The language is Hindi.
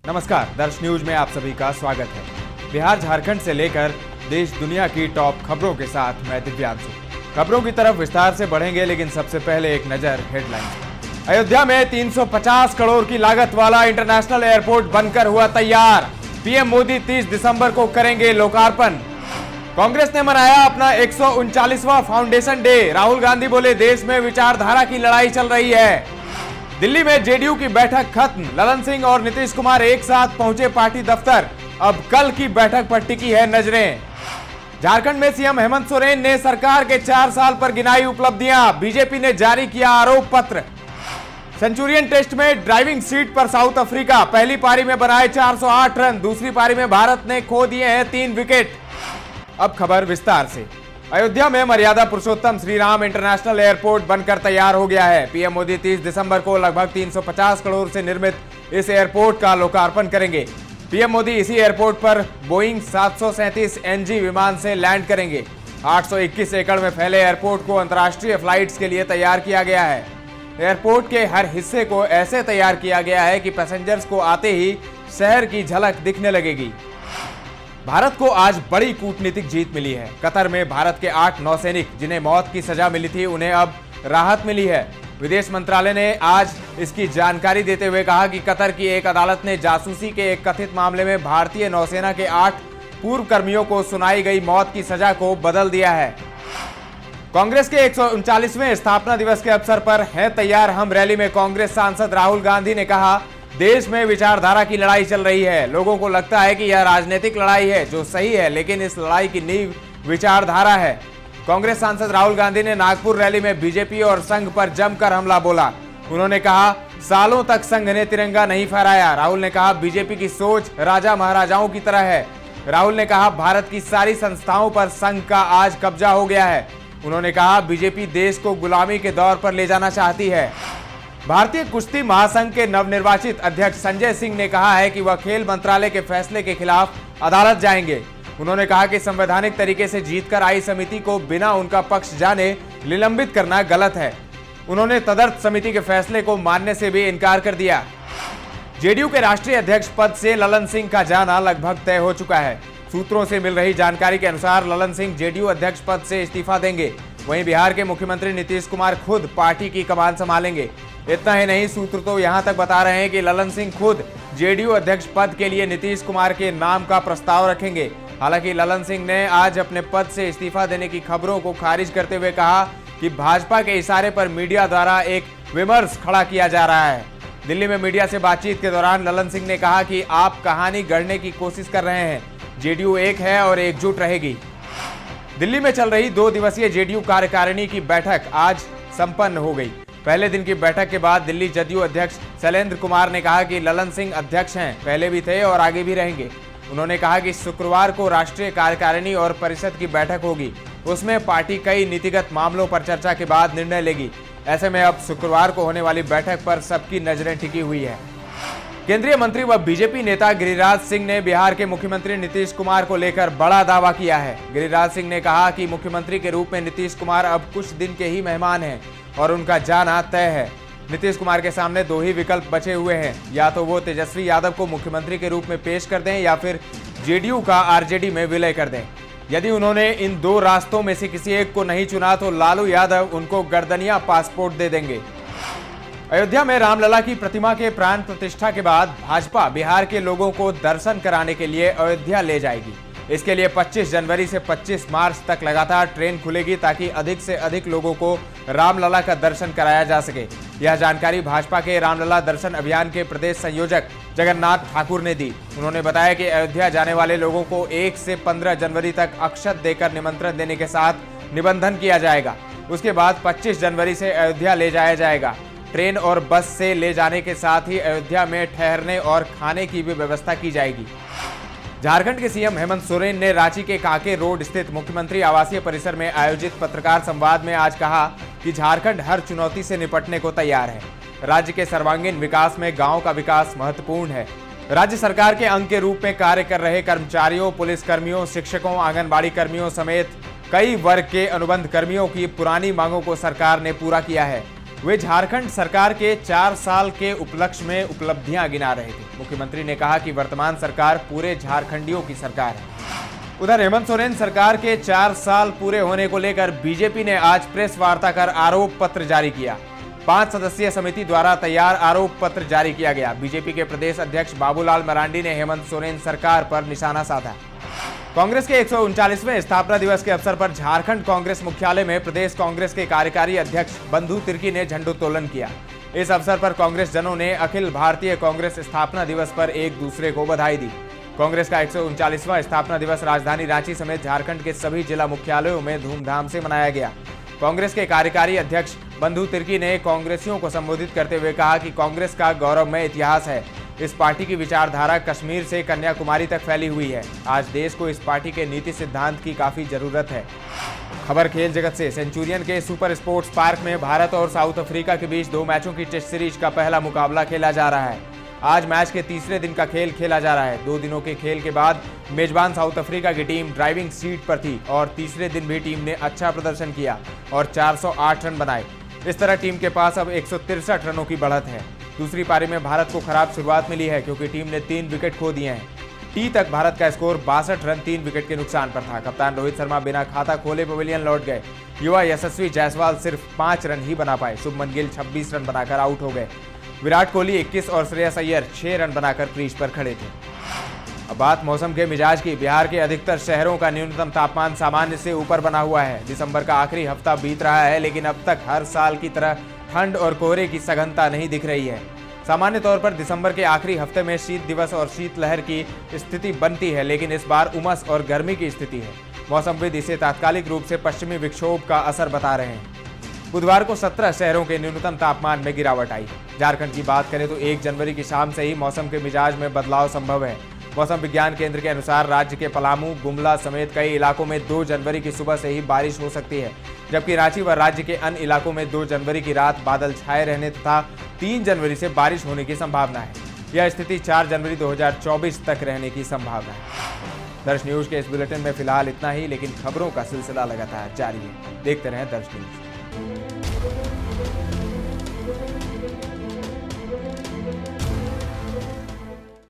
नमस्कार, दर्श न्यूज में आप सभी का स्वागत है। बिहार झारखंड से लेकर देश दुनिया की टॉप खबरों के साथ मैं दिव्यांशु। खबरों की तरफ विस्तार से बढ़ेंगे, लेकिन सबसे पहले एक नजर हेडलाइंस। अयोध्या में 350 करोड़ की लागत वाला इंटरनेशनल एयरपोर्ट बनकर हुआ तैयार। पीएम मोदी 30 दिसंबर को करेंगे लोकार्पण। कांग्रेस ने मनाया अपना 139वां फाउंडेशन डे। राहुल गांधी बोले, देश में विचारधारा की लड़ाई चल रही है। दिल्ली में जेडीयू की बैठक खत्म। ललन सिंह और नीतीश कुमार एक साथ पहुंचे पार्टी दफ्तर। अब कल की बैठक पर टिकी है नजरें। झारखंड में सीएम हेमंत सोरेन ने सरकार के 4 साल पर गिनाई उपलब्धियां। बीजेपी ने जारी किया आरोप पत्र। सेंचुरियन टेस्ट में ड्राइविंग सीट पर साउथ अफ्रीका। पहली पारी में बनाए 408 रन। दूसरी पारी में भारत ने खो दिए हैं 3 विकेट। अब खबर विस्तार से। अयोध्या में मर्यादा पुरुषोत्तम श्री राम इंटरनेशनल एयरपोर्ट बनकर तैयार हो गया है। पीएम मोदी 30 दिसंबर को लगभग 350 करोड़ से निर्मित इस एयरपोर्ट का लोकार्पण करेंगे। पीएम मोदी इसी एयरपोर्ट पर बोइंग 737 NG विमान से लैंड करेंगे। 821 एकड़ में फैले एयरपोर्ट को अंतर्राष्ट्रीय फ्लाइट्स के लिए तैयार किया गया है। एयरपोर्ट के हर हिस्से को ऐसे तैयार किया गया है कि पैसेंजर्स को आते ही शहर की झलक दिखने लगेगी। भारत को आज बड़ी कूटनीतिक जीत मिली है। कतर में भारत के 8 नौसैनिक जिन्हें मौत की सजा मिली थी, उन्हें अब राहत मिली है। विदेश मंत्रालय ने आज इसकी जानकारी देते हुए कहा कि कतर की एक अदालत ने जासूसी के एक कथित मामले में भारतीय नौसेना के 8 पूर्व कर्मियों को सुनाई गई मौत की सजा को बदल दिया है। कांग्रेस के 139वें स्थापना दिवस के अवसर पर है तैयार हम रैली में कांग्रेस सांसद राहुल गांधी ने कहा, देश में विचारधारा की लड़ाई चल रही है। लोगों को लगता है कि यह राजनीतिक लड़ाई है, जो सही है, लेकिन इस लड़ाई की नींव विचारधारा है। कांग्रेस सांसद राहुल गांधी ने नागपुर रैली में बीजेपी और संघ पर जमकर हमला बोला। उन्होंने कहा, सालों तक संघ ने तिरंगा नहीं फहराया। राहुल ने कहा, बीजेपी की सोच राजा महाराजाओं की तरह है। राहुल ने कहा, भारत की सारी संस्थाओं पर संघ का आज कब्जा हो गया है। उन्होंने कहा, बीजेपी देश को गुलामी के दौर पर ले जाना चाहती है। भारतीय कुश्ती महासंघ के नवनिर्वाचित अध्यक्ष संजय सिंह ने कहा है कि वह खेल मंत्रालय के फैसले के खिलाफ अदालत जाएंगे। उन्होंने कहा कि संवैधानिक तरीके से जीतकर आई समिति को बिना उनका पक्ष जाने निलंबित करना गलत है। उन्होंने तदर्थ समिति के फैसले को मानने से भी इनकार कर दिया। जेडीयू के राष्ट्रीय अध्यक्ष पद से ललन सिंह का जाना लगभग तय हो चुका है। सूत्रों से मिल रही जानकारी के अनुसार ललन सिंह जेडीयू अध्यक्ष पद से इस्तीफा देंगे। वहीं बिहार के मुख्यमंत्री नीतीश कुमार खुद पार्टी की कमान संभालेंगे। इतना ही नहीं, सूत्र तो यहां तक बता रहे हैं कि ललन सिंह खुद जेडीयू अध्यक्ष पद के लिए नीतीश कुमार के नाम का प्रस्ताव रखेंगे। हालांकि ललन सिंह ने आज अपने पद से इस्तीफा देने की खबरों को खारिज करते हुए कहा कि भाजपा के इशारे पर मीडिया द्वारा एक विमर्श खड़ा किया जा रहा है। दिल्ली में मीडिया से बातचीत के दौरान ललन सिंह ने कहा कि आप कहानी गढ़ने की कोशिश कर रहे हैं। जेडीयू एक है और एकजुट रहेगी। दिल्ली में चल रही 2 दिवसीय जेडीयू कार्यकारिणी की बैठक आज संपन्न हो गई। पहले दिन की बैठक के बाद दिल्ली जदयू अध्यक्ष शैलेंद्र कुमार ने कहा कि ललन सिंह अध्यक्ष हैं, पहले भी थे और आगे भी रहेंगे। उन्होंने कहा कि शुक्रवार को राष्ट्रीय कार्यकारिणी और परिषद की बैठक होगी। उसमें पार्टी कई नीतिगत मामलों पर चर्चा के बाद निर्णय लेगी। ऐसे में अब शुक्रवार को होने वाली बैठक पर सबकी नजरें टिकी हुई है। केंद्रीय मंत्री व बीजेपी नेता गिरिराज सिंह ने बिहार के मुख्यमंत्री नीतीश कुमार को लेकर बड़ा दावा किया है। गिरिराज सिंह ने कहा कि मुख्यमंत्री के रूप में नीतीश कुमार अब कुछ दिन के ही मेहमान हैं और उनका जाना तय है। नीतीश कुमार के सामने 2 ही विकल्प बचे हुए हैं, या तो वो तेजस्वी यादव को मुख्यमंत्री के रूप में पेश कर दें या फिर जेडीयू का आरजेडी में विलय कर दें। यदि उन्होंने इन 2 रास्तों में से किसी एक को नहीं चुना तो लालू यादव उनको गर्दनिया पासपोर्ट दे देंगे। अयोध्या में रामलला की प्रतिमा के प्राण प्रतिष्ठा के बाद भाजपा बिहार के लोगों को दर्शन कराने के लिए अयोध्या ले जाएगी। इसके लिए 25 जनवरी से 25 मार्च तक लगातार ट्रेन खुलेगी ताकि अधिक से अधिक लोगों को रामलला का दर्शन कराया जा सके। यह जानकारी भाजपा के रामलला दर्शन अभियान के प्रदेश संयोजक जगन्नाथ ठाकुर ने दी। उन्होंने बताया कि अयोध्या जाने वाले लोगों को 1 से 15 जनवरी तक अक्षत देकर निमंत्रण देने के साथ निबंधन किया जाएगा। उसके बाद 25 जनवरी से अयोध्या ले जाया जाएगा। ट्रेन और बस से ले जाने के साथ ही अयोध्या में ठहरने और खाने की भी व्यवस्था की जाएगी। झारखंड के सीएम हेमंत सोरेन ने रांची के कांके रोड स्थित मुख्यमंत्री आवासीय परिसर में आयोजित पत्रकार संवाद में आज कहा कि झारखंड हर चुनौती से निपटने को तैयार है। राज्य के सर्वांगीण विकास में गांव का विकास महत्वपूर्ण है। राज्य सरकार के अंग के रूप में कार्य कर रहे कर्मचारियों, पुलिसकर्मियों, शिक्षकों, आंगनबाड़ी कर्मियों समेत कई वर्ग के अनुबंध कर्मियों की पुरानी मांगों को सरकार ने पूरा किया है। वे झारखंड सरकार के 4 साल के उपलक्ष्य में उपलब्धियां गिना रहे थे। मुख्यमंत्री ने कहा कि वर्तमान सरकार पूरे झारखंडियों की सरकार है। उधर हेमंत सोरेन सरकार के 4 साल पूरे होने को लेकर बीजेपी ने आज प्रेस वार्ता कर आरोप पत्र जारी किया। 5 सदस्यीय समिति द्वारा तैयार आरोप पत्र जारी किया गया। बीजेपी के प्रदेश अध्यक्ष बाबूलाल मरांडी ने हेमंत सोरेन सरकार पर निशाना साधा। कांग्रेस के 139वें स्थापना दिवस के अवसर पर झारखंड कांग्रेस मुख्यालय में प्रदेश कांग्रेस के कार्यकारी अध्यक्ष बंधु तिर्की ने झंडोत्तोलन किया। इस अवसर पर कांग्रेस जनों ने अखिल भारतीय कांग्रेस स्थापना दिवस पर एक दूसरे को बधाई दी। कांग्रेस का 139वां स्थापना दिवस राजधानी रांची समेत झारखंड के सभी जिला मुख्यालयों में धूमधाम से मनाया गया। कांग्रेस के कार्यकारी अध्यक्ष बंधु तिर्की ने कांग्रेसियों को संबोधित करते हुए कहा कि कांग्रेस का गौरवमय इतिहास है। इस पार्टी की विचारधारा कश्मीर से कन्याकुमारी तक फैली हुई है। आज देश को इस पार्टी के नीति सिद्धांत की काफी जरूरत है। खबर खेल जगत से। सेंचुरियन के सुपर स्पोर्ट्स पार्क में भारत और साउथ अफ्रीका के बीच 2 मैचों की टेस्ट सीरीज का पहला मुकाबला खेला जा रहा है। आज मैच के तीसरे दिन का खेल खेला जा रहा है। 2 दिनों के खेल के बाद मेजबान साउथ अफ्रीका की टीम ड्राइविंग सीट पर थी और तीसरे दिन भी टीम ने अच्छा प्रदर्शन किया और 408 रन बनाए। इस तरह टीम के पास अब 163 रनों की बढ़त है। दूसरी पारी में भारत को खराब शुरुआत मिली है क्योंकि टीम ने 3 विकेट खो दिए हैं। टी तक भारत का स्कोर 62 रन 3 विकेट के नुकसान पर था। कप्तान रोहित शर्मा बिना खाता खोले पवेलियन लौट गए। युवा यशस्वी जायसवाल सिर्फ 5 रन ही बना पाए। शुभमन गिल 26 रन बनाकर आउट हो गए। विराट कोहली 21 और श्रेयस अय्यर 6 रन बनाकर क्रीज पर खड़े थे। अब बात मौसम के मिजाज की। बिहार के अधिकतर शहरों का न्यूनतम तापमान सामान्य से ऊपर बना हुआ है। दिसंबर का आखिरी हफ्ता बीत रहा है, लेकिन अब तक हर साल की तरह ठंड और कोहरे की सघनता नहीं दिख रही है। सामान्य तौर पर दिसंबर के आखिरी हफ्ते में शीत दिवस और शीतलहर की स्थिति बनती है, लेकिन इस बार उमस और गर्मी की स्थिति है। मौसमविद इसे तात्कालिक रूप से पश्चिमी विक्षोभ का असर बता रहे हैं। बुधवार को 17 शहरों के न्यूनतम तापमान में गिरावट आई। झारखंड की बात करें तो 1 जनवरी की शाम से ही मौसम के मिजाज में बदलाव संभव है। मौसम विज्ञान केंद्र के अनुसार राज्य के पलामू, गुमला समेत कई इलाकों में 2 जनवरी की सुबह से ही बारिश हो सकती है, जबकि रांची व राज्य के अन्य इलाकों में 2 जनवरी की रात बादल छाए रहने तथा 3 जनवरी से बारिश होने की संभावना है। यह स्थिति 4 जनवरी 2024 तक रहने की संभावना है। दर्श न्यूज के इस बुलेटिन में फिलहाल इतना ही, लेकिन खबरों का सिलसिला लगातार जारी है। देखते रहें दर्श न्यूज।